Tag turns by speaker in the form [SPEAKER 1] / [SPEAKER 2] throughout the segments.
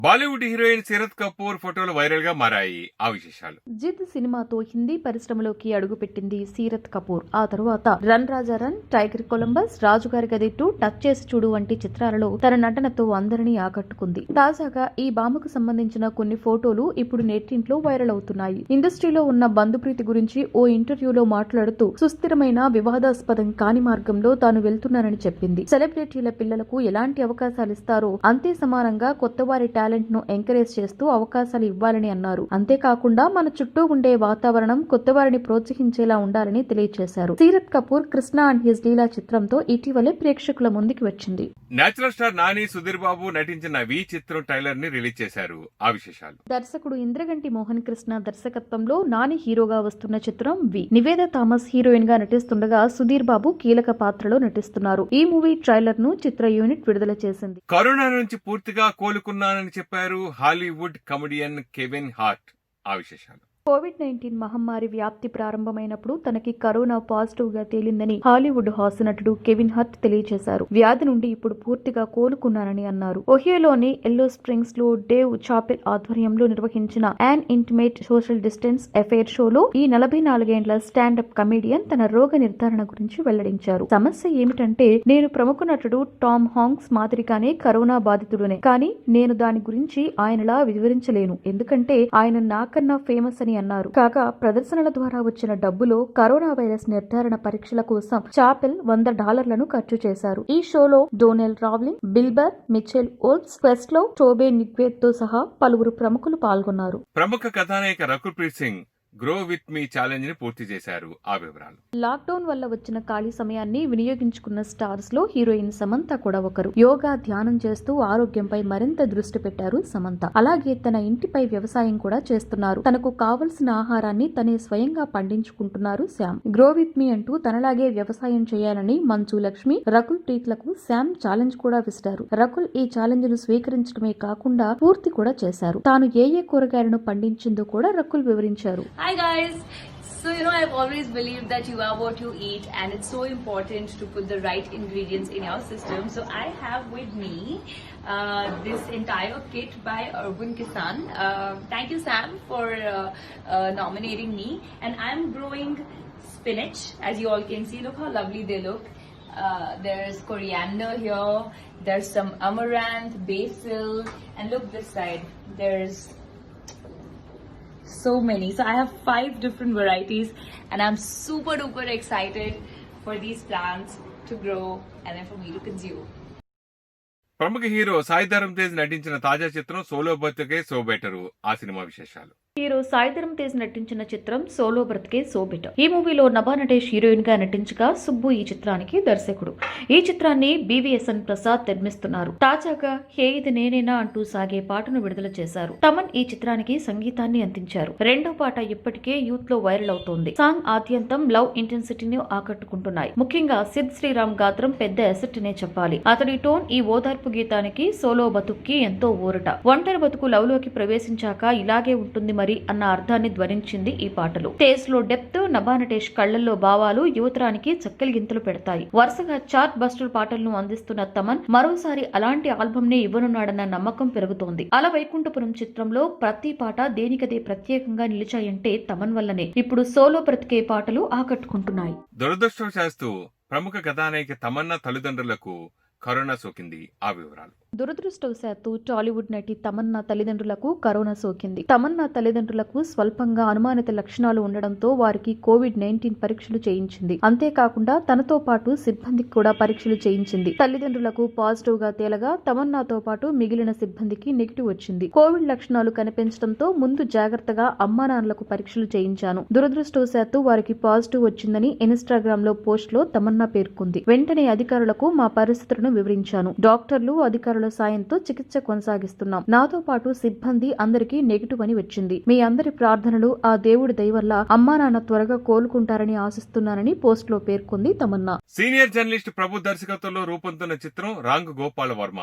[SPEAKER 1] Bollywood heroine Seerat Kapoor ఫోటోలు viral గా మారాయి. ఆ విశేషాలు.
[SPEAKER 2] జిద్ సినిమాతో హిందీ పరిశ్రమలోకి అడుగుపెట్టింది సీరత్ కపూర్. ఆ తరువాత రన్ రాజా రన్, టైగర్ కొలంబస్, రాజుగారి గది 2, టచ్ చేసి చూడు వంటి చిత్రాలలో తన నటనతో అందరినీ ఆకట్టుకుంది. తాజాగా ఈ భామకు సంబంధించిన కొన్ని ఫోటోలు ఇప్పుడు నెట్టింట్లో వైరల్ అవుతున్నాయి. ఇండస్ట్రీలో ఉన్న బంధుప్రీతి గురించి ఓ ఇంటర్వ్యూలో మాట్లాడుతూ సుస్థిరమైన వివాదాస్పదం కాని మార్గంలో తాను వెళ్తున్నానని చెప్పింది. సెలబ్రిటీల పిల్లలకు ఎలాంటి అవకాశాలు ఇస్తారో అంతే సమానంగా కొత్తవారి టాలెంట్ ను ఎంకరేజ్ చేస్తూ అవకాశాలు ఇవ్వాలని అన్నారు. అంతేకాకుండా మన చుట్టూ ఉండే వాతావరణం కొత్తవారిని ప్రోత్సహించేలా ఉండాలని తెలియజేశారు. సీరత్ కపూర్ కృష్ణ అండ్ హిస్ లీలా చిత్రంతో ఇటీవలే ప్రేక్షకుల ముందుకు వచ్చింది.
[SPEAKER 1] నేచురల్ స్టార్ నాని, సుధీర్ బాబు నటించిన వి చిత్రం ట్రైలర్ ని రిలీజ్ చేశారు. ఆ విశేషాలు.
[SPEAKER 2] దర్శకుడు ఇంద్రగంటి మోహన్ కృష్ణ దర్శకత్వంలో నాని హీరోగా వస్తున్న చిత్రం వి. నివేద థామస్ హీరోయిన్ గా నటిస్తుండగా సుధీర్ బాబు కీలక పాత్రలో నటిస్తున్నారు. ఈ మూవీ ట్రైలర్ ను చిత్ర యూనిట్ విడుదల చేసింది.
[SPEAKER 1] కరోనా నుంచి పూర్తిగా కోలుకున్నానని చెప్పారు హాలీవుడ్ కమెడియన్ కెవిన్ హార్ట్. ఆ విశేషాలు.
[SPEAKER 2] కోవిడ్-19 మహమ్మారి వ్యాప్తి ప్రారంభమైనప్పుడు తనకి కరోనా పాజిటివ్ గా తేలిందని హాలీవుడ్ హాస్య నటుడు కెవిన్ హార్ట్ తెలియజేశారు. వ్యాధి నుండి ఇప్పుడు పూర్తిగా కోలుకున్నానని అన్నారు. ఒహియోలోని ఎల్లో స్ప్రింగ్స్ లో డేవ్ చాపెల్ ఆధ్వర్యంలో నిర్వహించిన an intimate social distance affair షోలో ఈ 44 ఏండ్ల స్టాండప్ కమెడియన్ తన రోగ నిర్ధారణ గురించి వెల్లడించారు. సమస్య ఏమిటంటే, నేను ప్రముఖ నటుడు టామ్ హాంక్స్ మాదిరిగానే కరోనా బాధితుడునే, కానీ నేను దాని గురించి ఆయనలా వివరించలేను, ఎందుకంటే ఆయన నాకన్నా ఫేమస్ అని అన్నారు. కాగా ప్రదర్శనల ద్వారా వచ్చిన డబ్బులో కరోనా వైరస్ నిర్ధారణ పరీక్షల కోసం చాపెల్ $100 ఖర్చు చేశారు. ఈ షోలో డోనెల్ రావ్లింగ్, బిల్బర్, మిచెల్ ఓల్స్, క్వెస్ట్లో, టోబే నిగ్వేత్ తో సహా పలువురు ప్రముఖులు పాల్గొన్నారు.
[SPEAKER 1] ప్రముఖ కథానాయక Rakul Preet Singh grow with me challenge ని పూర్తి చేశారు. ఆ వివరాలు.
[SPEAKER 2] లాక్డౌన్ వల్ల వచ్చిన ఖాళీ సమయాన్ని వినియోగించుకున్న స్టార్స్ లో హీరోయిన్ సమంత కూడా ఒకరు. యోగా, ధ్యానం చేస్తూ ఆరోగ్యంపై మరింత దృష్టి పెట్టారు సమంత. అలాగే తన ఇంటిపై వ్యవసాయం కూడా చేస్తున్నారు. తనకు కావలసిన ఆహారాన్ని తనే స్వయంగా పండించుకుంటున్నారు శామ్. గ్రో విత్ మీ అంటూ తనలాగే వ్యవసాయం చేయాలని మంచు లక్ష్మి, రకుల్ ప్రీత్ లకు శామ్ ఛాలెంజ్ కూడా విసిరారు. రకుల్ ఈ ఛాలెంజ్ ను స్వీకరించడమే కాకుండా పూర్తి కూడా చేశారు. తాను ఏ కూరగాయలను పండించిందో కూడా రకుల్ వివరించారు.
[SPEAKER 3] Hi guys! So I've always believed that you are what you eat, and it's so important to put the right ingredients in your system. So I have with me this entire kit by Urban Kisan. Thank you Sam for nominating me. And I'm growing spinach, as you all can see. Look how lovely they look. There's coriander here, there's some amaranth, basil, and look this side. There's so many. So I have 5 different varieties, and I'm super duper excited for these plants to grow and then for me to consume.
[SPEAKER 1] ప్రముఖ hero Sai Dharam Tej నటించిన తాజా చిత్రం solo బతుకే so better. ఆ cinema విశేషాలు.
[SPEAKER 2] Hero Sai Dharam Tej నటించిన చిత్రం solo బ్రతికే సో బెటర్. ఈ మూవీలో నభా నటేష్ హీరోయిన్ గా నటించగా సుబ్బు ఈ చిత్రానికి దర్శకుడు. ఈ చిత్రాన్ని BVSN ప్రసాద్ నిర్మిస్తున్నారు. తాజాగా హే ఇది నేనేనా అంటూ సాగే పాటను విడుదల చేశారు. తమన్ ఈ చిత్రానికి సంగీతాన్ని అందించారు. రెండో పాట ఇప్పటికే యూత్ లో వైరల్ అవుతోంది. సాంగ్ ఆద్యంతం లవ్ ఇంటెన్సిటీని ఆకట్టుకుంటున్నాయి. ముఖ్యంగా సిద్ శ్రీరామ్ గాత్రం పెద్ద ఎసెట్ అనే చెప్పాలి. అతడి టోన్ ఈ ఓదార్పు గీతానికి, సోలో బతుక్కి ఎంతో ఊరట. ఒంటరి బతుకు లవ్ లోకి ప్రవేశించాక ఇలాగే ఉంటుంది మరి అన్న అర్థాన్ని ధ్వనించింది ఈ పాటలో. తేజ్ లో డెప్త్, నభా నటేష్ కళ్లల్లో భావాలు యువతరానికి చక్కలి గింతలు పెడతాయి. వరుసగా చార్ట్ బస్టర్ పాటలను అందిస్తున్న తమన్ మరోసారి అలాంటి ఆల్బమ్ నే ఇవ్వనున్నాడన్న నమ్మకం పెరుగుతోంది. అల వైకుంఠపురం చిత్రంలో ప్రతి పాట దేనికదే ప్రత్యేకంగా నిలిచాయంటే తమన్ వల్లనే. ఇప్పుడు సోలో బ్రతికే పాటలు ఆకట్టుకుంటున్నాయి.
[SPEAKER 1] దురదృష్టవశాత్తు ప్రముఖ కథానాయిక తమన్నా తల్లిదండ్రులకు కరోనా సోకింది. ఆ వివరాలు.
[SPEAKER 2] దురదృష్టవశాత్తు టాలీవుడ్ నటి తమన్నా తల్లిదండ్రులకు కరోనా సోకింది. తమన్నా తల్లిదండ్రులకు స్వల్పంగా అనుమానిత లక్షణాలు ఉండడంతో వారికి కోవిడ్-19 పరీక్షలు చేయించింది. అంతేకాకుండా తనతో పాటు సిబ్బందికి కూడా పరీక్షలు చేయించింది. తల్లిదండ్రులకు పాజిటివ్ గా తేలగా తమన్నాతో పాటు మిగిలిన సిబ్బందికి నెగిటివ్ వచ్చింది. కోవిడ్ లక్షణాలు కనిపించడంతో ముందు జాగ్రత్తగా అమ్మానాన్నలకు పరీక్షలు చేయించాను. దురదృష్టవశాత్తు వారికి పాజిటివ్ వచ్చిందని ఇన్స్టాగ్రామ్ లో పోస్ట్ లో తమన్నా పేర్కొంది. వెంటనే అధికారులకు మా పరిస్థితులను వివరించాను. డాక్టర్లు, అధికారుల సాయంతో చికిత్స కొనసాగిస్తున్నాం. నాతో పాటు సిబ్బంది అందరికీ నెగిటివ్ అని వచ్చింది. మీ అందరి ప్రార్థనలు, ఆ దేవుడి దయ వల్ల అమ్మా నాన్న త్వరగా కోలుకుంటారని ఆశిస్తున్నానని పోస్ట్ లో పేర్కొంది తమన్నా.
[SPEAKER 1] సీనియర్ జర్నలిస్ట్ ప్రభు దర్శకత్వంలో రూపొందుతున్న చిత్రం రాంగ్ గోపాల వర్మ.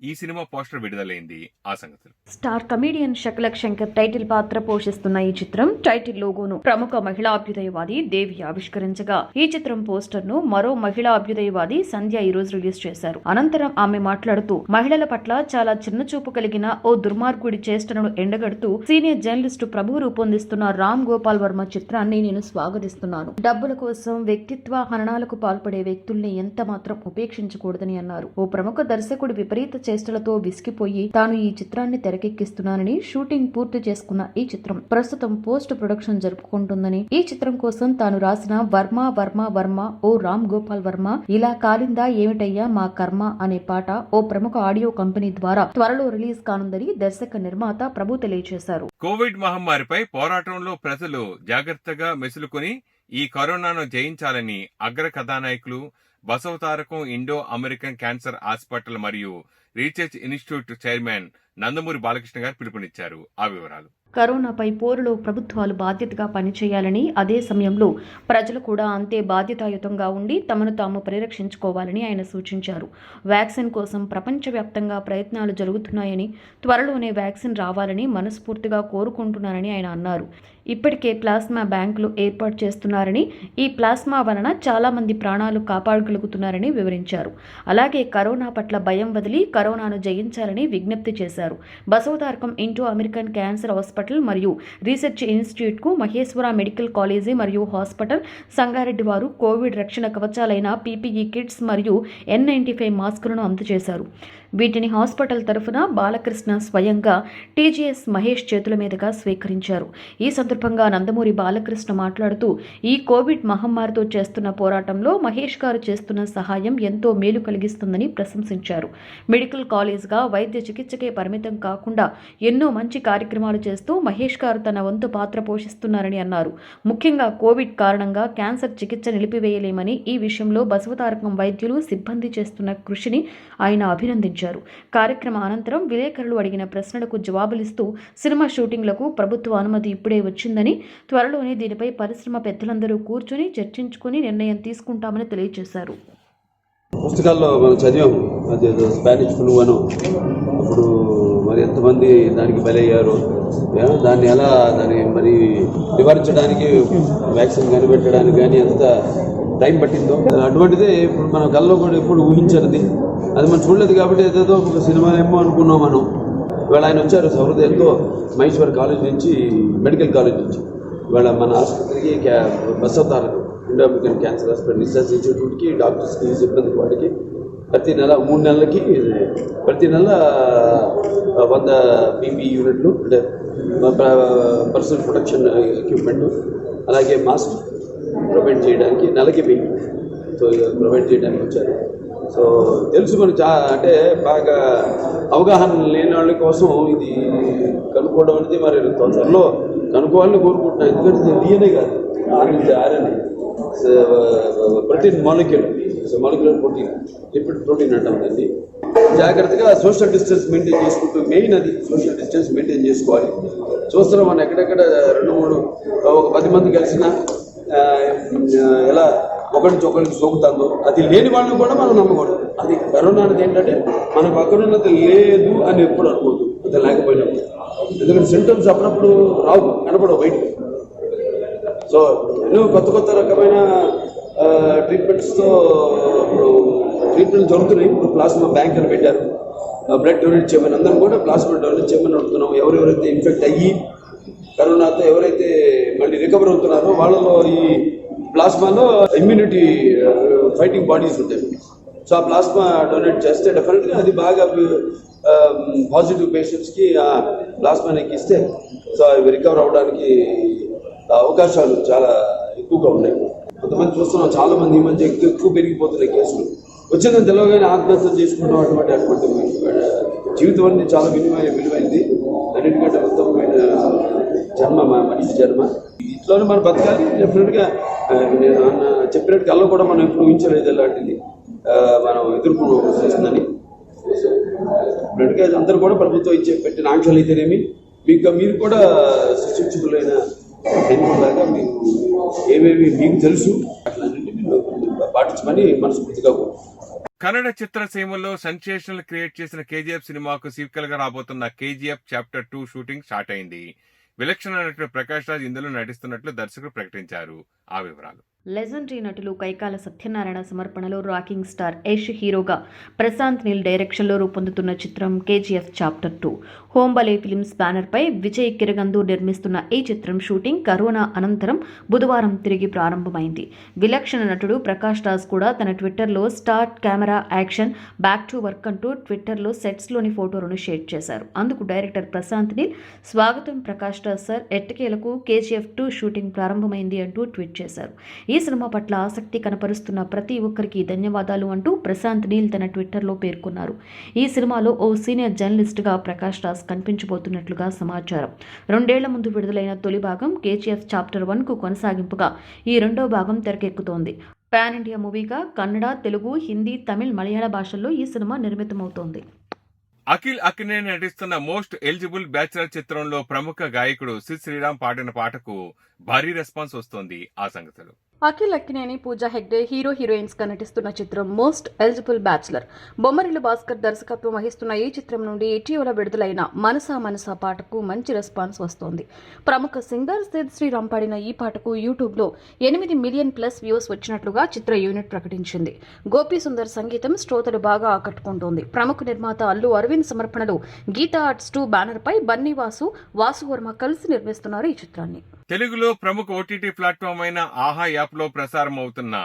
[SPEAKER 1] ఈ సినిమా పోస్టర్ విడుదలైంది. ఆ సంగతులు.
[SPEAKER 2] Star comedian Shakalaka Shankar title పాత్ర పోషిస్తున్న ఈ చిత్రం టైటిల్ లోగోను ప్రముఖ మహిళా అభ్యుదయవాది దేవి ఆవిష్కరించగా ఈ చిత్రం పోస్టర్ ను మరో మహిళా అభ్యుదయవాది సంధ్య ఈ రోజు రిలీజ్ చేశారు. అనంతరం ఆమె మాట్లాడుతూ మహిళల పట్ల చాలా చిన్న చూపు కలిగిన ఓ దుర్మార్గుడి చేష్టను ఎండగడుతూ సీనియర్ జర్నలిస్టు ప్రభు రూపొందిస్తున్న రామ్ గోపాల్ వర్మ చిత్రాన్ని నేను స్వాగతిస్తున్నాను. డబ్బుల కోసం వ్యక్తిత్వ హననాలకు పాల్పడే వ్యక్తుల్ని ఎంత మాత్రం ఉపేక్షించకూడదని అన్నారు. ఓ ప్రముఖ దర్శకుడి విపరీత చేష్టలతో విసిగిపోయి తాను ఈ చిత్రాన్ని తెరకెక్కిస్తున్నానని, షూటింగ్ పూర్తి చేసుకున్న ఈ చిత్రం ప్రస్తుతం పోస్ట్ ప్రొడక్షన్ జరుపుకుంటుందని, ఈ చిత్రం కోసం తాను రాసిన వర్మ వర్మ వర్మ ఓ రామ్ గోపాల్ వర్మ ఇలా కాలిందా ఏమిటయ్యా మా కర్మ అనే పాట ఓ ప్రముఖ ఆడియో కంపెనీ ద్వారా త్వరలో రిలీజ్ కానుందని దర్శక నిర్మాత ప్రభు తెలియజేశారు.
[SPEAKER 1] కోవిడ్ మహమ్మారిపై పోరాటంలో ప్రజలు జాగ్రత్తగా మెసులుకొని ఈ కరోనాను జయించాలని అగ్ర కథానాయకులు Basavatarakam Indo American cancer hospital మరియు research institute chairman Nandamuri Balakrishna గారు పిలుపునిచ్చారు. ఆ వివరాలు.
[SPEAKER 2] కరోనాపై పోరులో ప్రభుత్వాలు బాధ్యతగా పనిచేయాలని, అదే సమయంలో ప్రజలు కూడా అంతే బాధ్యతాయుతంగా ఉండి తమను తాము పరిరక్షించుకోవాలని ఆయన సూచించారు. వ్యాక్సిన్ కోసం ప్రపంచవ్యాప్తంగా ప్రయత్నాలు జరుగుతున్నాయని, త్వరలోనే వ్యాక్సిన్ రావాలని మనస్ఫూర్తిగా కోరుకుంటున్నారని ఆయన అన్నారు. ఇప్పటికే ప్లాస్మా బ్యాంకులు ఏర్పాటు చేస్తున్నారని, ఈ ప్లాస్మా వలన చాలా మంది ప్రాణాలు కాపాడగలుగుతున్నారని వివరించారు. అలాగే కరోనా పట్ల భయం వదిలి కరోనాను జయించాలని విజ్ఞప్తి చేశారు. Basavatarakam Indo American cancer hospital మరియు రీసెర్చ్ ఇన్స్టిట్యూట్ కు మహేశ్వర మెడికల్ కాలేజీ మరియు హాస్పిటల్ సంగారెడ్డి వారు కోవిడ్ రక్షణ కవచాలైన పీపీఈ కిట్స్ మరియు N95 మాస్కులను అందజేశారు. వీటిని హాస్పిటల్ తరఫున బాలకృష్ణ స్వయంగా టీజీఎస్ మహేష్ చేతుల మీదుగా స్వీకరించారు. ఈ సందర్భంగా నందమూరి బాలకృష్ణ మాట్లాడుతూ ఈ కోవిడ్ మహమ్మారితో చేస్తున్న పోరాటంలో మహేష్ గారు చేస్తున్న సహాయం ఎంతో మేలు కలిగిస్తుందని ప్రశంసించారు. మెడికల్ కాలేజ్గా వైద్య చికిత్సకే పరిమితం కాకుండా ఎన్నో మంచి కార్యక్రమాలు చేస్తూ మహేష్ గారు తన వంతు పాత్ర పోషిస్తున్నారని అన్నారు. ముఖ్యంగా కోవిడ్ కారణంగా క్యాన్సర్ చికిత్స నిలిపివేయలేమని, ఈ విషయంలో బసవతారకం వైద్యులు సిబ్బంది చేస్తున్న కృషిని ఆయన అభినందించారు. కార్యక్రమ అనంతరం విలేకరులు అడిగిన ప్రశ్నలకు జవాబులిస్తూ సినిమా షూటింగ్లకు ప్రభుత్వ అనుమతి ఇప్పుడే వచ్చిందని, త్వరలోనే దీనిపై పరిశ్రమ పెద్దలందరూ కూర్చొని చర్చించుకుని నిర్ణయం తీసుకుంటామని తెలియజేశారు.
[SPEAKER 4] పుస్తకాల్లో మనం చదివాము, అదేదో స్పానిష్ ఫ్లూ అను, అప్పుడు మరి ఎంతమంది దానికి బలయ్యారు, దాన్ని మరి నివారించడానికి వ్యాక్సిన్ కనిపెట్టడానికి కానీ ఎంత టైం పట్టిందో, అటువంటిదే ఇప్పుడు మన కల్లో కూడా ఎప్పుడు ఊహించనిది, అది మనం చూడలేదు కాబట్టి ఏదేదో ఒక సినిమా ఏమో అనుకున్నాం మనం. ఇవాళ ఆయన వచ్చారు సౌహృదయంతో మహేశ్వర్ కాలేజ్ నుంచి, మెడికల్ కాలేజ్ నుంచి, ఇవాళ మన ఆసుపత్రికి Basavatarakam Indo American cancer hospital research ఇన్స్టిట్యూట్కి, డాక్టర్స్కి, సిబ్బంది వాటికి ప్రతి నెల 3 నెలలకి ప్రతి నెల 100 పీపీ యూనిట్లు, అంటే పర్సనల్ ప్రొటెక్షన్ ఎక్విప్మెంట్, అలాగే మాస్క్ ప్రొవైడ్ చేయడానికి నెలకి 1000 ప్రొవైడ్ చేయడానికి వచ్చారు. సో తెలుసు మనకు అంటే బాగా అవగాహన లేని వాళ్ళ కోసం ఇది కనుక్కోవడం అనేది మరి త్వరలో కనుక్కోవాలని కోరుకుంటున్నాను. ఎందుకంటే ఇది DNA కాదు, RNA protein molecule, molecular protein, lipid protein అంటాం దాన్ని. జాగ్రత్తగా సోషల్ డిస్టెన్స్ మెయింటైన్ చేసుకుంటూ, మెయిన్ అది సోషల్ డిస్టెన్స్ మెయింటైన్ చేసుకోవాలి. చూస్తున్నాం మనం ఎక్కడెక్కడ 2-3 ఒక 10 మంది కలిసినా ఎలా ఒకరి నుంచి ఒకరికి సోకుతుందో, అది లేని వాళ్ళని కూడా మనం నమ్మకూడదు. అది కరోనా అనేది ఏంటంటే మన పక్కనున్నది లేదు అని ఎప్పుడు అనుకోవద్దు, అది లేకపోయినప్పుడు. ఎందుకంటే సింటమ్స్ అప్పుడప్పుడు రావు, కనపడవు బయటకు. సో ఎన్నో కొత్త రకమైన ట్రీట్మెంట్స్తో ఇప్పుడు ట్రీట్మెంట్ జరుగుతున్నాయి. ఇప్పుడు ప్లాస్మా బ్యాంక్ అని పెట్టారు, బ్లడ్ డొనేట్ చేయమని, అందరం కూడా ప్లాస్మా డొనేట్ చేయమని అడుగుతున్నాం. ఎవరెవరైతే ఇన్ఫెక్ట్ అయ్యి కరోనాతో ఎవరైతే మళ్ళీ రికవర్ అవుతున్నారో వాళ్ళలో ఈ ప్లాస్మాలో ఇమ్యూనిటీ ఫైటింగ్ బాడీస్ ఉంటాయి. సో ఆ ప్లాస్మా డొనేట్ చేస్తే డెఫినెట్గా అది బాగా పాజిటివ్ పేషెంట్స్కి ఆ ప్లాస్మానికి ఇస్తే సో అవి రికవర్ అవ్వడానికి అవకాశాలు చాలా ఎక్కువగా ఉన్నాయి. కొంతమంది చూస్తున్నాం, చాలా మంది ఈ మధ్య ఎక్కువ పెరిగిపోతున్నాయి కేసులు. వచ్చిందని తెలియగానే ఆత్మహత్య చేసుకుంటాం. అటువంటి జీవితం అనేది చాలా విలువైంది, అన్నిటికంటే ఉత్తమమైన జన్మ మనిషి జన్మ. ఇట్లోనే మనం బతకాలి. డెఫినెట్గా నేను చెప్పినట్టు కల్లో కూడా మనం ఎప్పుడు ఊహించలేదు ఇలాంటిది మనం ఎదుర్కోవాల్సి వస్తుందని. డెఫినెట్గా అందరూ కూడా ప్రభుత్వం పెట్టిన ఆంక్షలు అయితేనేమి, మీరు కూడా సుశిక్షితులైన లాగా మీకు ఏమేమి మీకు తెలుసు అట్లన్నింటినీ పాటించమని మనస్ఫూర్తిగా
[SPEAKER 1] కన్నడ చిత్రసీమలో సెన్సేషనల్ క్రియేట్ చేసిన కేజీఎఫ్ సినిమాకు సీక్వెల్ గా రాబోతున్న కేజీఎఫ్ చాప్టర్ 2 షూటింగ్ స్టార్ట్ అయింది. విలక్షణ నటుడు ప్రకాష్ రాజ్ ఇందులో నటిస్తున్నట్లు దర్శకుడు ప్రకటించారు. ఆ వివరాలు.
[SPEAKER 2] లెజెండరీ నటులు కైకాల సత్యనారాయణ సమర్పణలో రాకింగ్ స్టార్ యష్ హీరోగా ప్రశాంత్ నీల్ డైరెక్షన్లో రూపొందుతున్న చిత్రం కేజీఎఫ్ చాప్టర్ 2 హోంబలే ఫిల్మ్స్ బ్యానర్పై విజయ్ కిరగందు నిర్మిస్తున్న ఈ చిత్రం షూటింగ్ కరోనా అనంతరం బుధవారం తిరిగి ప్రారంభమైంది. విలక్షణ నటుడు ప్రకాష్ రాజ్ కూడా తన ట్విట్టర్లో start camera action back to work అంటూ ట్విట్టర్లో సెట్స్లోని ఫోటోలను షేర్ చేశారు. అందుకు డైరెక్టర్ ప్రశాంత్ నీల్ స్వాగతం ప్రకాష్ రాజ్ సార్, ఎట్టకేలకు కేజీఎఫ్ 2 షూటింగ్ ప్రారంభమైంది అంటూ ట్వీట్ చేశారు. ఈ సినిమా పట్ల ఆసక్తి కనపరుస్తున్న ప్రతి ఒక్కరికి ధన్యవాదాలు అంటూ ప్రశాంత్ నీల్ తన ట్విట్టర్లో పేర్కొన్నారు. ఈ సినిమాలో ఓ సీనియర్ జర్నలిస్ట్గా ప్రకాష్ రాజ్ కనిపించబోతున్నట్లుగా సమాచారం. 2 ఏళ్ల ముందు విడుదలైన తొలి భాగం కేజీఎఫ్ చాప్టర్ 1కు కొనసాగింపుగా ఈ రెండో భాగం తెరకెక్కుతోంది. పాన్ ఇండియా మూవీగా కన్నడ, తెలుగు, హిందీ, తమిళ్, మలయాళ భాషల్లో ఈ సినిమా నిర్మితమవుతోంది.
[SPEAKER 1] అఖిల్ అక్కినేని నటిస్తున్న మోస్ట్ ఎలిజిబుల్ బ్యాచిలర్ చిత్రంలో ప్రముఖ గాయకుడు సిద్ శ్రీరామ్ పాడిన పాటకు భారీ రెస్పాన్స్ వస్తోంది. ఆ సంగతులు.
[SPEAKER 2] అఖిల్ అక్కినేని, పూజా హెగ్డే హీరో హీరోయిన్స్ గా నటిస్తున్న చిత్రం most eligible bachelor. Bommarillu Bhaskar దర్శకత్వం వహిస్తున్న ఈ చిత్రం నుండి ఇటీవల విడుదలైన మనసా మనసా పాటకు మంచి రెస్పాన్స్ వస్తోంది. ప్రముఖ సింగర్ సిద్ శ్రీరామ్ పాడిన ఈ పాటకు యూట్యూబ్లో 8 మిలియన్ ప్లస్ వ్యూస్ వచ్చినట్లుగా చిత్ర యూనిట్ ప్రకటించింది. గోపీ సుందర్ సంగీతం శ్రోతలు బాగా ఆకట్టుకుంటోంది. ప్రముఖ నిర్మాత అల్లు అరవింద్ సమర్పణలో గీతా ఆర్ట్స్ 2 బ్యానర్ పై బన్నీ వాసు వర్మ కలిసి నిర్మిస్తున్నారు ఈ చిత్రాన్ని.
[SPEAKER 1] తెలుగులో ప్రముఖ ఓటీటీ ప్లాట్ఫామ్ అయిన ఆహా యాప్ లో ప్రసారం అవుతున్న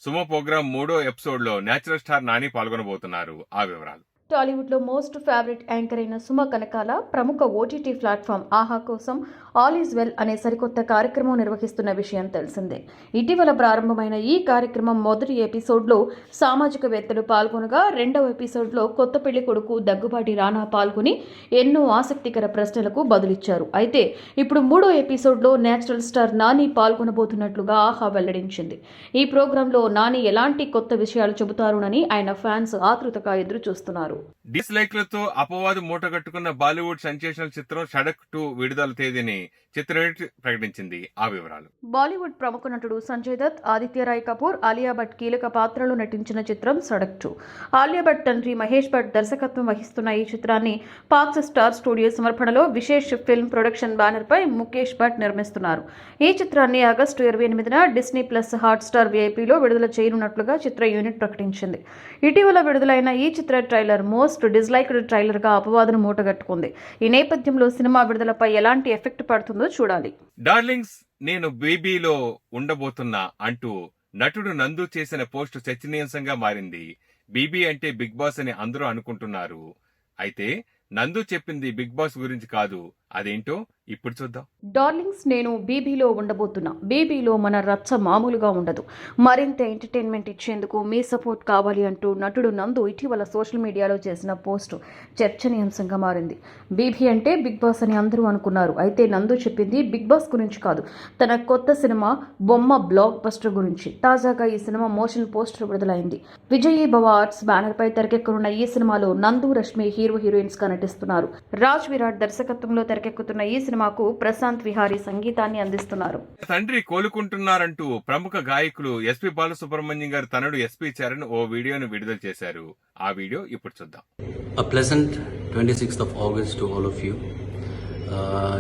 [SPEAKER 1] సుమ ప్రోగ్రాం 3వ ఎపిసోడ్ లో నేచురల్ స్టార్ నాని పాల్గొనబోతున్నారు. ఆ వివరాలు.
[SPEAKER 2] టాలీవుడ్లో మోస్ట్ ఫేవరెట్ యాంకర్ అయిన సుమ కనకాల ప్రముఖ ఓటీటీ ప్లాట్ఫామ్ ఆహా కోసం ఆల్ ఈజ్ వెల్ అనే సరికొత్త కార్యక్రమం నిర్వహిస్తున్న విషయం తెలిసిందే. ఇటీవల ప్రారంభమైన ఈ కార్యక్రమం మొదటి ఎపిసోడ్లో సామాజికవేత్తలు పాల్గొనగా, రెండవ ఎపిసోడ్లో కొత్త పెళ్లి కొడుకు దగ్గుబాటి రానా పాల్గొని ఎన్నో ఆసక్తికర ప్రశ్నలకు బదులిచ్చారు. అయితే ఇప్పుడు 3వ ఎపిసోడ్లో నేచురల్ స్టార్ నాని పాల్గొనబోతున్నట్లుగా ఆహా వెల్లడించింది. ఈ ప్రోగ్రాంలో నాని ఎలాంటి కొత్త విషయాలు చెబుతారోనని ఆయన ఫ్యాన్స్ ఆతృతగా ఎదురు చూస్తున్నారు.
[SPEAKER 1] డిస్లైక్లతో అపవాదు మూటగట్టుకున్న బాలీవుడ్ సెన్సేషనల్ చిత్రం సడక్ 2 విడుదల తేదీని చిత్ర యూనిట్ ప్రకటించింది. ఆ వివరాలు.
[SPEAKER 2] బాలీవుడ్ ప్రముఖ నటుడు సంజయ్ దత్, ఆదిత్య రాయ్ కపూర్, ఆలియా భట్ కీలక పాత్రలో నటించిన చిత్రం సడక్ 2. ఆలియా భట్ తండ్రి మహేష్ భట్ దర్శకత్వం వహిస్తున్న ఈ చిత్రాన్ని పాక్స్ స్టార్ స్టూడియో సమర్పణలో విశేష్ ఫిల్మ్ ప్రొడక్షన్ బ్యానర్ పై ముఖేష్ భట్ నిర్మిస్తున్నారు. ఈ చిత్రాన్ని ఆగస్టు 28న డిస్నీ ప్లస్ హాట్ స్టార్ విఐపిలో విడుదల చేయనున్నట్లుగా చిత్ర యూనిట్ ప్రకటించింది. ఇటీవల విడుదలైన ఈ చిత్ర ట్రైలర్ మోస్ట్ డిస్లైక్డ్ ట్రైలర్ గా అపవాదును మూటగట్టుకుంది. ఈ నేపథ్యంలో సినిమా విడుదలపై ఎలాంటి ఎఫెక్ట్ పడుతుందో చూడాలి.
[SPEAKER 1] డార్లింగ్స్, నేను బేబీలో ఉండబోతున్నా అంటూ నటుడు నందు చేసిన పోస్ట్ చర్చనీయాంశంగా మారింది. బీబీ అంటే బిగ్ బాస్ అని అందరూ అనుకుంటున్నారు. అయితే నందు చెప్పింది బిగ్ బాస్ గురించి కాదు. అదేంటో ఇప్పుడు చూద్దాం.
[SPEAKER 2] డార్లింగ్స్, నేను బీబీలో ఉండబోతున్నా. బీబీలో మన రచ్చ మామూలుగా ఉండదు. మరింత ఎంటర్టైన్మెంట్ ఇచ్చేందుకు మీ సపోర్ట్ కావాలి అంటూ నటుడు నందు ఇటీవల సోషల్ మీడియాలో చేసిన పోస్ట్ చర్చనీయాంశంగా మారింది. బీబీ అంటే బిగ్ బాస్ అని అందరూ అనుకున్నారు. అయితే నందు చెప్పింది బిగ్ బాస్ గురించి కాదు, తన కొత్త సినిమా బొమ్మ బ్లాక్ బస్టర్ గురించి. తాజాగా ఈ సినిమా మోషన్ పోస్టర్ విడుదలైంది. విజయీ భవ ఆర్ట్స్ బ్యానర్ పై తెరకెక్కనున్న ఈ సినిమాలో నందు, రష్మి హీరో హీరోయిన్స్ గా నటిస్తున్నారు. రాజ్ విరాట్ దర్శకత్వంలో తెరకెక్కుతున్న ఈ సినిమాకు ప్రశాంత్ విహారీ సంగీతాన్ని అందిస్తున్నారు.
[SPEAKER 1] తండ్రి కోలుకుంటున్నారంటూ ప్రముఖ గాయకులు ఎస్పీ బాలసుబ్రహ్మణ్యం గారి తనడు ఎస్పీ చరణ్ ఓ వీడియోను విడుదల చేశారు. ఆ వీడియో ఇప్పుడు చూద్దాం.
[SPEAKER 5] A pleasant 26th of August to all of you.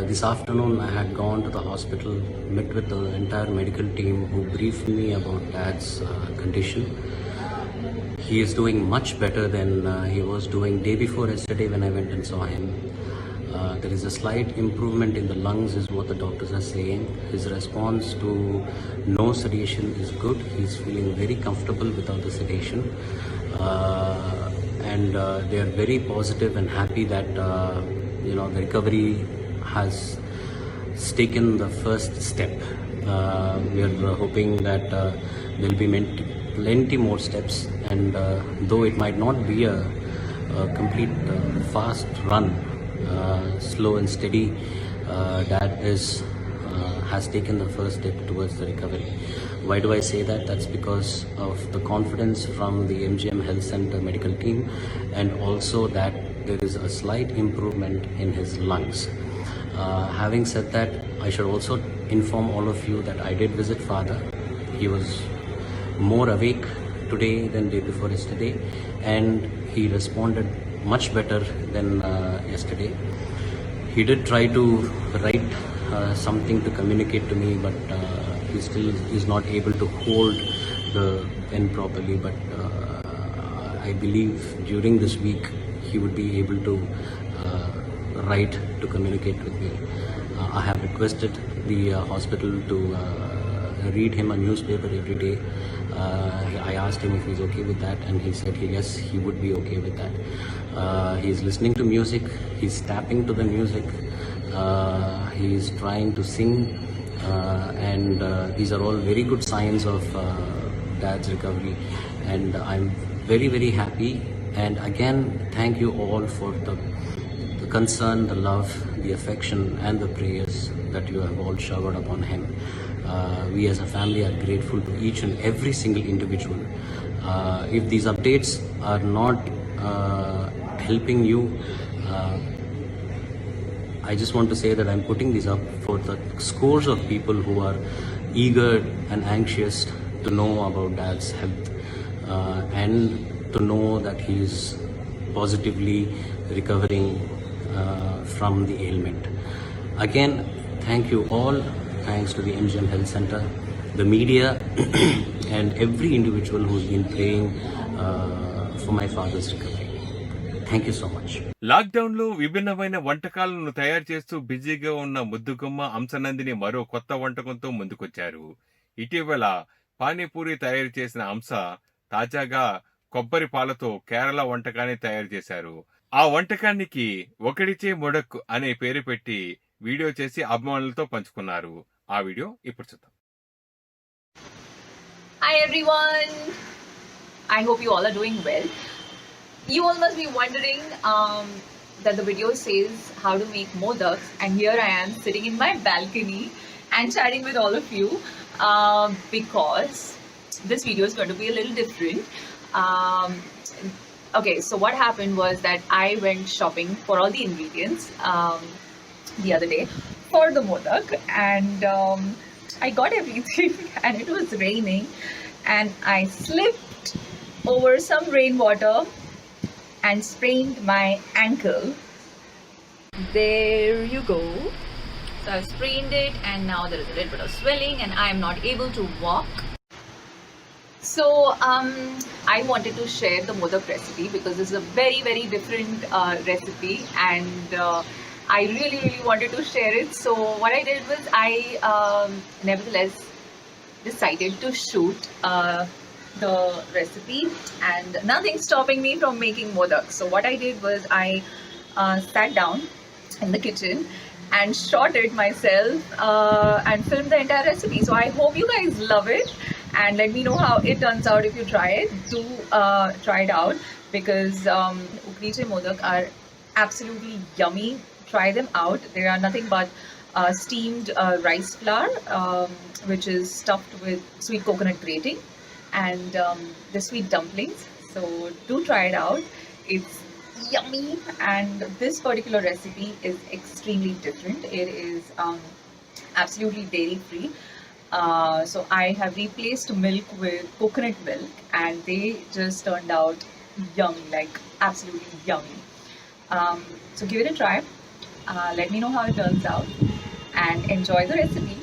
[SPEAKER 5] This afternoon I had gone to the hospital, met with the entire medical team who briefed me about Dad's condition. He is doing much better than he was doing day before yesterday when I went and saw him. There is a slight improvement in the lungs is what the doctors are saying. His response to no sedation is good. He is feeling very comfortable without the sedation. And they are very positive and happy that the recovery has taken the first step. We are hoping that there will be plenty more steps, and though it might not be a complete fast run, slow and steady, Dad has taken the first step towards the recovery. Why do I say that? That's because of the confidence from the MGM Health Center medical team, and also that there is a slight improvement in his lungs. Having said that, I should also inform all of you that I did visit father. He was more awake today than day before yesterday, and he responded much better than yesterday. He did try to write something to communicate to me, but he still is not able to hold the pen properly. But I believe during this week he would be able to write to communicate with me. I have requested the hospital to read him a newspaper every day. I asked him if he's okay with that, and he said yes, he would be okay with that. He's listening to music, he's tapping to the music, he's trying to sing, and these are all very good signs of Dad's recovery, and I'm very, very happy. And again, thank you all for the concern, the love, the affection, and the prayers that you have all showered upon him. We as a family are grateful to each and every single individual. If these updates are not helping you, I just want to say that I'm putting these up for the scores of people who are eager and anxious to know about Dad's health, and to know that he is positively recovering from the ailment. Again, thank you all. Thanks to the MGM Health Center, the media, and every individual who's been praying for my father's recovery. Thank you so much.
[SPEAKER 1] Lockdown లో విభిన్నమైన వంటకాలను తయారు చేస్తూ బిజీగా ఉన్న ముద్దుగుమ్మ అంశనందిని మరో కొత్త వంటకంతో ముందుకొచ్చారు. ఇటీవల పానీపూరి తయారు చేసిన అంశ తాజాగా కొబ్బరి పాలతో కేరళ వంటకాన్ని తయారు చేశారు. ఆ వంటకానికి ఒకడిచే మొడక్ అనే పేరు పెట్టి వీడియో చేసి అభిమానులతో పంచుకున్నారు. ఆ వీడియో ఇప్పుడు చూద్దాం.
[SPEAKER 3] Hi everyone! I hope you all are doing well. You all must be wondering that the video says how to make modaks, and here I am sitting in my balcony and chatting with all of you because this video is going to be a little different. Okay, so what happened was that I went shopping for all the ingredients the other day for the modak, and I got everything and it was raining and I slipped over some rainwater and sprained my ankle. There you go. So I've sprained it and now there is a little bit of swelling and I am not able to walk. So I wanted to share the modak recipe because this is a very, very different recipe, and I really, really wanted to share it. So what I did was I nevertheless decided to shoot the recipe, and nothing stopping me from making modak. So what I did was I sat down in the kitchen and shot it myself and filmed the entire recipe. So I hope you guys love it, and let me know how it turns out. If you try it, do try it out, because ukdiche modak are absolutely yummy. Try them out. They are nothing but steamed rice flour, which is stuffed with sweet coconut grating, and the sweet dumplings. So do try it out. It's yummy, and this particular recipe is extremely different. It is absolutely dairy free. So I have replaced milk with coconut milk, and they just turned out yummy, like absolutely yummy. So give it a try. Let me know how it turns out, and enjoy the recipe.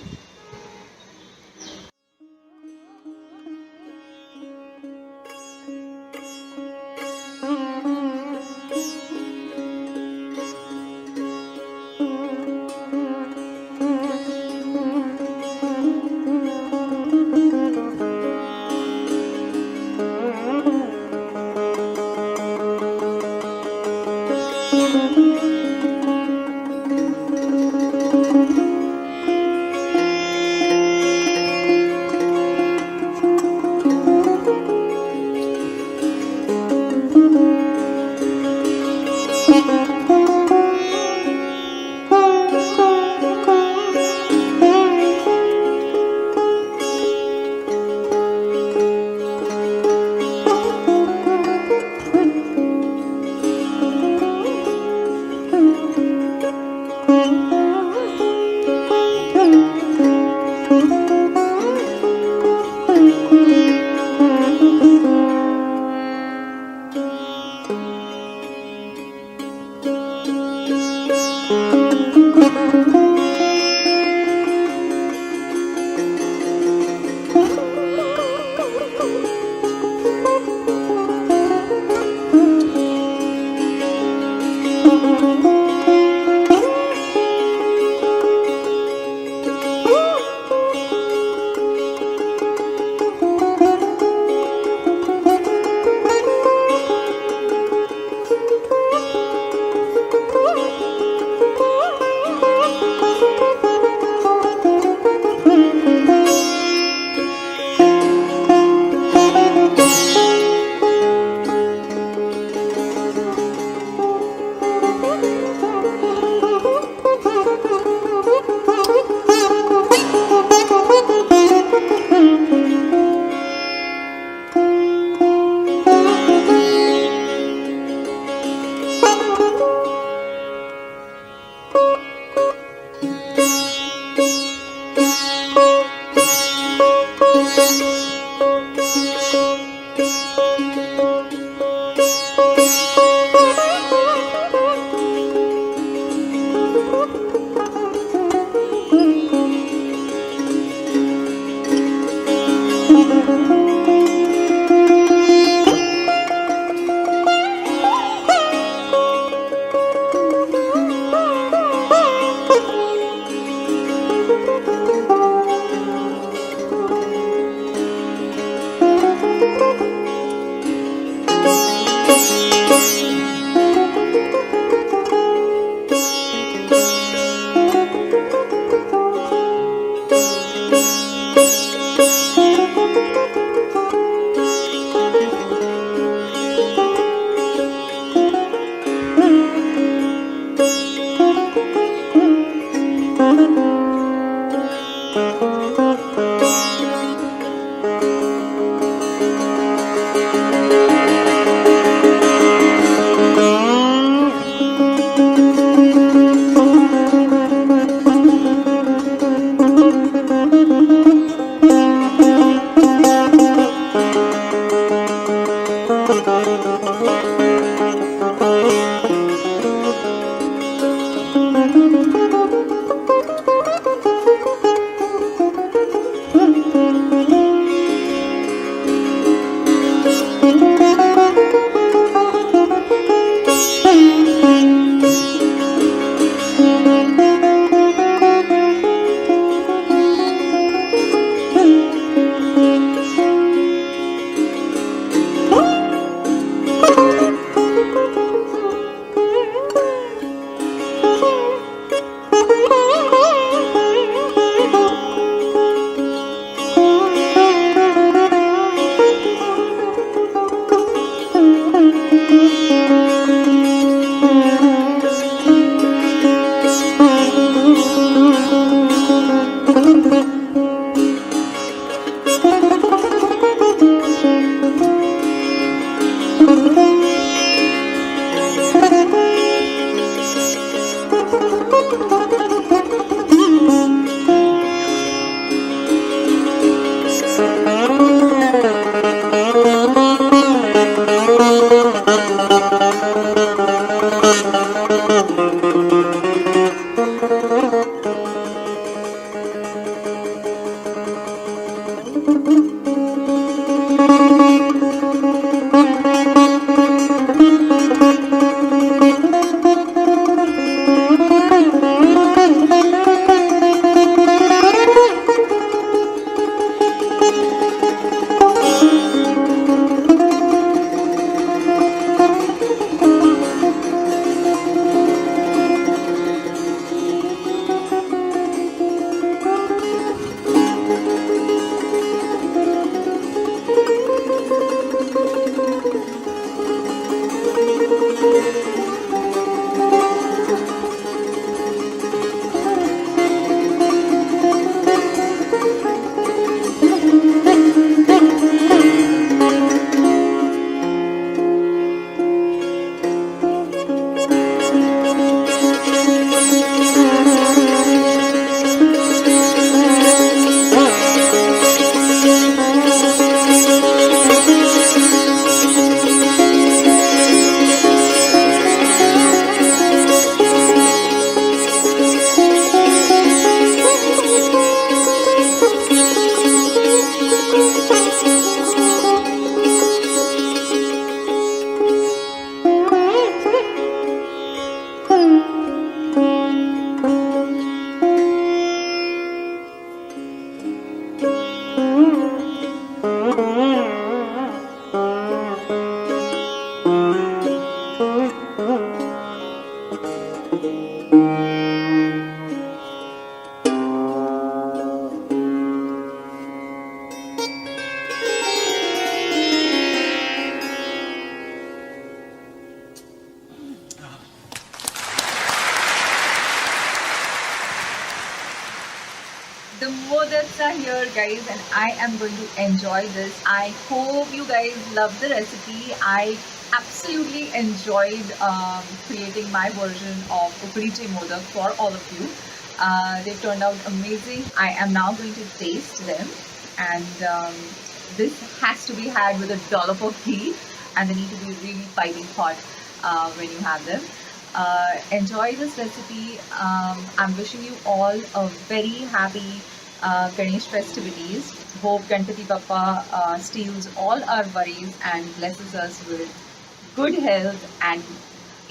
[SPEAKER 3] The models are here, guys, and I am going to enjoy this. I hope you guys love the recipe. I absolutely enjoyed creating my version of Ukrije Modak for all of you. They've turned out amazing. I am now going to taste them, and this has to be had with a dollop of ghee, and they need to be really piping hot when you have them. Enjoy this recipe. I'm wishing you all a very happy Ganesh festivities. Hope Ganpati Bappa steals all our worries and blesses us with good health and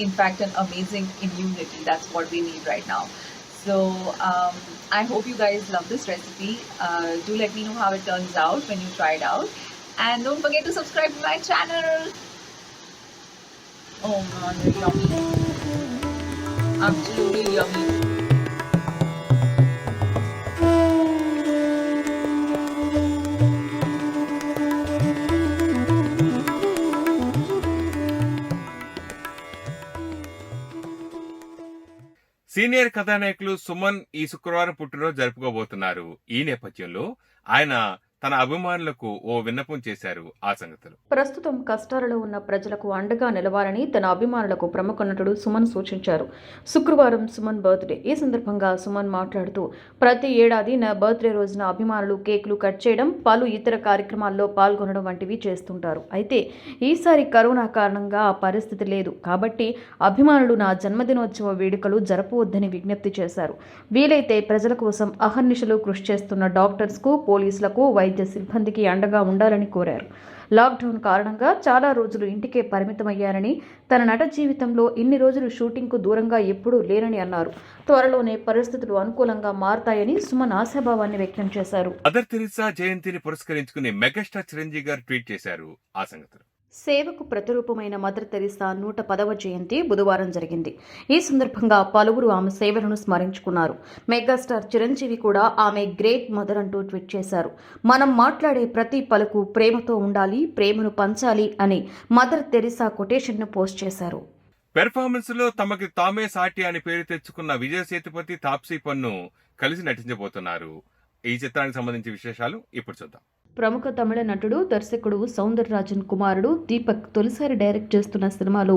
[SPEAKER 3] in fact an amazing immunity. That's what we need right now. So I hope you guys love this recipe. Do let me know how it turns out when you try it out. And don't forget to subscribe to my channel. Oh man, they're yummy. Absolutely yummy.
[SPEAKER 1] Senior కథానాయకులు సుమన్ ఈ శుక్రవారం పుట్టినరోజు జరుపుకోబోతున్నారు. ఈ నేపథ్యంలో ఆయన తన అభిమానులకు ఓ విన్నపం చేశారు. ఆ సంగతులు.
[SPEAKER 2] ప్రస్తుతం కష్టాలలో ఉన్న ప్రజలకు అండగా నిలవాలని తన అభిమానులకు ప్రముఖ నటుడు సుమన్ సూచించారు. శుక్రవారం సుమన్ బర్త్డే. ఈ సందర్భంగా సుమన్ మాట్లాడుతూ, ప్రతి ఏడాది నా బర్త్డే రోజున అభిమానులు కేకులు కట్ చేయడం, పలు ఇతర కార్యక్రమాల్లో పాల్గొనడం వంటివి చేస్తుంటారు. అయితే ఈసారి కరోనా కారణంగా ఆ పరిస్థితి లేదు. కాబట్టి అభిమానులు నా జన్మదినోత్సవ వేడుకలు జరపవద్దని విజ్ఞప్తి చేశారు. వీలైతే ప్రజల కోసం అహర్నిశలు కృషి చేస్తున్న డాక్టర్స్కు, పోలీసులకు, వైద్య సిబ్బందికి అండగా ఉండాలని కోరారు. లాక్డౌన్ కారణంగా చాలా రోజులు ఇంటికే పరిమితమయ్యారని, తన నట జీవితంలో ఇన్ని రోజులు షూటింగ్కు దూరంగా ఎప్పుడూ లేరని అన్నారు. త్వరలోనే పరిస్థితులు అనుకూలంగా మారతాయని సుమన్ ఆశాభావాన్ని వ్యక్తం చేశారు.
[SPEAKER 1] మదర్ తెరిసా జయంతిని పురస్కరించుకుని మెగాస్టార్ చిరంజీవి గారు ట్వీట్ చేశారు. ఆ సంగతులు.
[SPEAKER 2] సేవకు ప్రతిరూపమైన మదర్ తెరిసా 110వ జయంతి బుధవారం జరిగింది. ఈ సందర్భంగా పలువురు ఆమె సేవలను స్మరించుకున్నారు. మెగాస్టార్ చిరంజీవి కూడా ఆమె గ్రేట్ మదర్ అంటూ ట్వీట్ చేశారు. మనం మాట్లాడే ప్రతి పలుకు ప్రేమతో ఉండాలి, ప్రేమను పంచాలి అని మదర్ తెరిసా కొటేషన్ను పోస్ట్ చేశారు.
[SPEAKER 1] పెర్ఫార్మెన్స్ లో తమకి తామే సాటి అని పేరు తెచ్చుకున్న విజయ్ సేతుపతి, తాప్సీ పన్ను కలిసి నటించబోతున్నారు. ఈ చిత్రానికి సంబంధించిన విశేషాలు ఇప్పుడు చూద్దాం.
[SPEAKER 2] ప్రముఖ తమిళ నటుడు, దర్శకుడు సౌందరరాజన్ కుమారుడు దీపక్ తొలిసారి డైరెక్ట్ చేస్తున్న సినిమాలో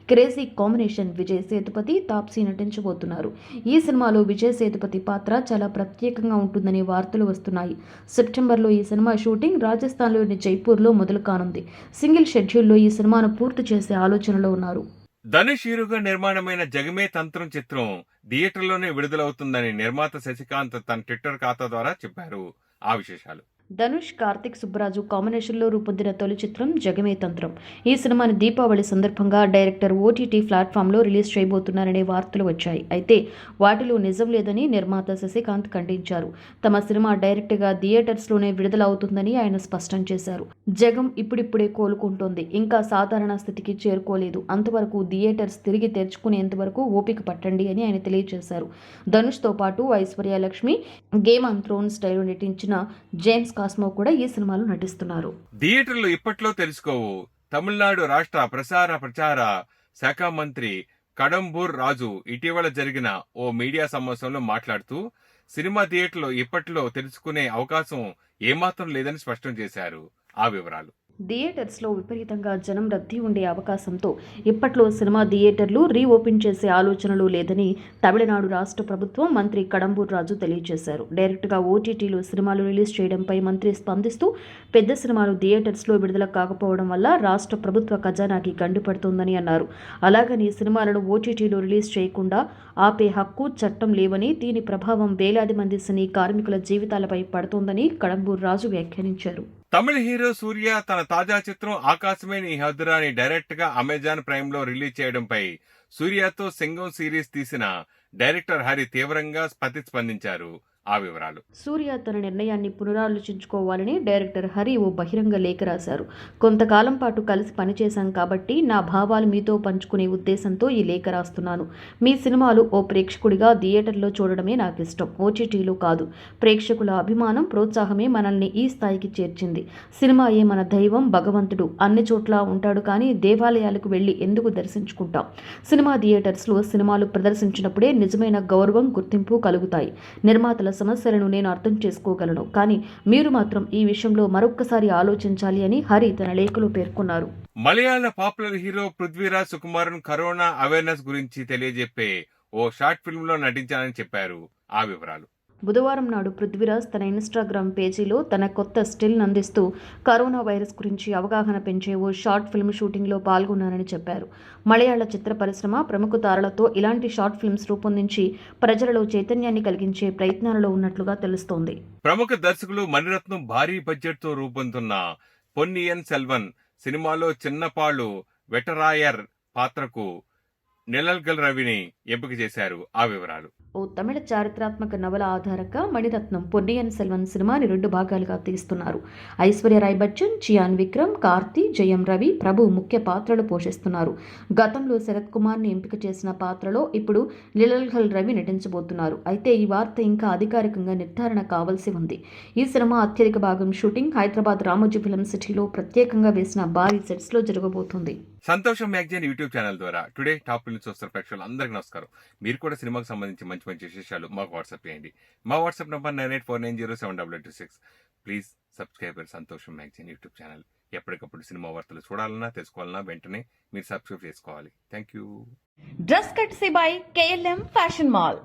[SPEAKER 2] క్రేజీ కాంబినేషన్ విజయ్ సేతుపతి, తాప్సీ నటించబోతున్నారు. ఈ సినిమాలో విజయ్ సేతుపతి పాత్ర చాలా ప్రత్యేకంగా ఉంటుందని వార్తలు వస్తున్నాయి. సెప్టెంబర్లో ఈ సినిమా షూటింగ్ రాజస్థాన్లోని జైపూర్లో మొదలు కానుంది. సింగిల్ షెడ్యూల్లో ఈ సినిమాను పూర్తి చేసే ఆలోచనలో ఉన్నారు.
[SPEAKER 1] ధనుష్ హీరోగా నిర్మాణమైన జగమే తంత్రం చిత్రం థియేటర్లోనే విడుదలవుతుందని నిర్మాత శశికాంత్ తన ట్విట్టర్ ఖాతా ద్వారా చెప్పారు. ఆ విశేషాలు.
[SPEAKER 2] ధనుష్, కార్తిక్ సుబ్బరాజు కాంబినేషన్లో రూపొందిన తొలి చిత్రం జగమే తంత్రం. ఈ సినిమాని దీపావళి సందర్భంగా డైరెక్టర్ ఓటీటీ ప్లాట్ఫామ్లో రిలీజ్ చేయబోతున్నారనే వార్తలు వచ్చాయి. అయితే వాటిలో నిజం లేదని నిర్మాత శశికాంత్ ఖండించారు. తమ సినిమా డైరెక్ట్గా థియేటర్స్లోనే విడుదల అవుతుందని ఆయన స్పష్టం చేశారు. జగం ఇప్పుడిప్పుడే కోలుకుంటోంది, ఇంకా సాధారణ స్థితికి చేరుకోలేదు. అంతవరకు థియేటర్స్ తిరిగి తెరుచుకునేంత వరకు ఓపిక పట్టండి అని ఆయన తెలియజేశారు. ధనుష్తో పాటు Aishwarya Lakshmi, game on Thrones స్టైల్లో నటించిన జేమ్స్ కాస్మో కూడా ఈ సినిమాలో నటిస్తున్నారు.
[SPEAKER 1] థియేటర్లు ఇప్పట్లో తెలుసుకోవు. తమిళనాడు రాష్ట్ర ప్రచార శాఖ మంత్రి కడంబూర్ రాజు ఇటీవల జరిగిన ఓ మీడియా సమావేశంలో మాట్లాడుతూ, సినిమా థియేటర్లు ఇప్పట్లో తెలుసుకునే అవకాశం ఏమాత్రం లేదని స్పష్టం చేశారు. ఆ వివరాలు.
[SPEAKER 2] థియేటర్స్లో విపరీతంగా జనం రద్దీ ఉండే అవకాశంతో ఇప్పట్లో సినిమా థియేటర్లు రీఓపెన్ చేసే ఆలోచనలు లేదని తమిళనాడు రాష్ట్ర ప్రభుత్వం మంత్రి కడంబూర్ రాజు తెలియజేశారు. డైరెక్ట్గా ఓటీటీలో సినిమాలు రిలీజ్ చేయడంపై మంత్రి స్పందిస్తూ, పెద్ద సినిమాలు థియేటర్స్లో విడుదల కాకపోవడం వల్ల రాష్ట్ర ప్రభుత్వ ఖజానాకి గండిపడుతోందని అన్నారు. అలాగని సినిమాలను ఓటీటీలో రిలీజ్ చేయకుండా ఆపే హక్కు, చట్టం లేవని, దీని ప్రభావం వేలాది మంది సినీ కార్మికుల జీవితాలపై పడుతోందని కడంబూర్ రాజు వ్యాఖ్యానించారు.
[SPEAKER 1] తమిళ హీరో సూర్య తన తాజా చిత్రం ఆకాశమే నీ హద్దురాని డైరెక్ట్ గా అమెజాన్ ప్రైమ్ లో రిలీజ్ చేయడంపై సూర్యతో సింగం సిరీస్ తీసిన డైరెక్టర్ హరి తీవ్రంగా ప్రతిస్పందించారు. ఆ వివరాలు.
[SPEAKER 2] సూర్య తన నిర్ణయాన్ని పునరాలోచించుకోవాలని డైరెక్టర్ హరి ఓ బహిరంగ లేఖ రాశారు. కొంతకాలం పాటు కలిసి పనిచేశాం కాబట్టి నా భావాలు మీతో పంచుకునే ఉద్దేశంతో ఈ లేఖ రాస్తున్నాను. మీ సినిమాలు ఓ ప్రేక్షకుడిగా థియేటర్లో చూడడమే నాకు ఇష్టం, ఓటీటీలో కాదు. ప్రేక్షకుల అభిమానం, ప్రోత్సాహమే మనల్ని ఈ స్థాయికి చేర్చింది. సినిమాయే మన దైవం, భగవంతుడు అన్ని చోట్ల ఉంటాడు, కానీ దేవాలయాలకు వెళ్లి ఎందుకు దర్శించుకుంటాం? సినిమా థియేటర్స్లో సినిమాలు ప్రదర్శించినప్పుడే నిజమైన గౌరవం, గుర్తింపు కలుగుతాయి. నిర్మాతల సమస్యలను నేను అర్థం చేసుకోగలను, కానీ మీరు మాత్రం ఈ విషయంలో మరొక్కసారి ఆలోచించాలి అని హరి తన లేఖలో పేర్కొన్నారు.
[SPEAKER 1] Malayala popular hero Prithviraj Sukumaran corona awareness గురించి తెలియజెప్పే ఓ షార్ట్ ఫిల్మ్ లో నటించాలని చెప్పారు. ఆ వివరాలు.
[SPEAKER 2] బుధవారం నాడు పృథ్వీరాజ్ తన ఇన్స్టాగ్రామ్ పేజీలో తన కొత్త స్టిల్ అందిస్తూ కరోనా వైరస్ గురించి అవగాహన పెంచే ఓ షార్ట్ ఫిల్మ్ షూటింగ్లో పాల్గొన్నానని చెప్పారు. మలయాళ చిత్ర పరిశ్రమ ప్రముఖ తారలతో ఇలాంటి షార్ట్ ఫిల్మ్స్ రూపొందించి ప్రజలలో చైతన్యాన్ని కలిగించే ప్రయత్నాలలో ఉన్నట్లుగా తెలుస్తోంది.
[SPEAKER 1] ప్రముఖ దర్శకులు మణిరత్నం భారీ బడ్జెట్ తో రూపొందుతున్న పొన్నియన్ సెల్వన్ సినిమాలో చిన్నపాళ్ళు వెటరాయర్ పాత్రకు నిలల్గల్ రవిని ఎంపిక చేశారు. ఆ వివరాలు.
[SPEAKER 2] ఓ తమిళ చారిత్రాత్మక నవల ఆధారంగా మణిరత్నం పొన్నియన్ సెల్వన్ సినిమాని 2 భాగాలుగా తీస్తున్నారు. ఐశ్వర్య రాయ్ బచ్చన్, చియాన్ విక్రమ్, కార్తీ, జయం రవి, ప్రభు ముఖ్య పాత్రలు పోషిస్తున్నారు. గతంలో శరత్ కుమార్ని ఎంపిక చేసిన పాత్రలో ఇప్పుడు నిలల్గల్ రవి నటించబోతున్నారు. అయితే ఈ వార్త ఇంకా అధికారికంగా నిర్ధారణ కావాల్సి ఉంది. ఈ సినిమా అత్యధిక భాగం షూటింగ్ హైదరాబాద్ రామోజీ ఫిలిం సిటీలో ప్రత్యేకంగా వేసిన భారీ సెట్స్ లో జరగబోతోంది.
[SPEAKER 1] సంతోషం మ్యాగజైన్ యూట్యూబ్ ఛానల్ ద్వారా టుడే టాప్ న్యూస్ చూస్తున్న ప్రేక్షకులు అందరికీ నమస్కారం. మీరు కూడా సినిమాకు సంబంధించి మంచి మంచి విశేషాలు మాకు వాట్సాప్ చేయండి. మా వాట్సాప్ నంబర్ 9849072226. ప్లీజ్ సబ్స్క్రైబ్ సంతోషం మ్యాగజైన్ యూట్యూబ్ ఛానల్. ఎప్పటికప్పుడు సినిమా వార్తలు చూడాలన్నా తెలుసుకోవాలన్నా వెంటనే మీరు సబ్స్క్రైబ్ చేసుకోవాలి. Thank you.
[SPEAKER 2] Dress కట్సీ by KLM fashion mall.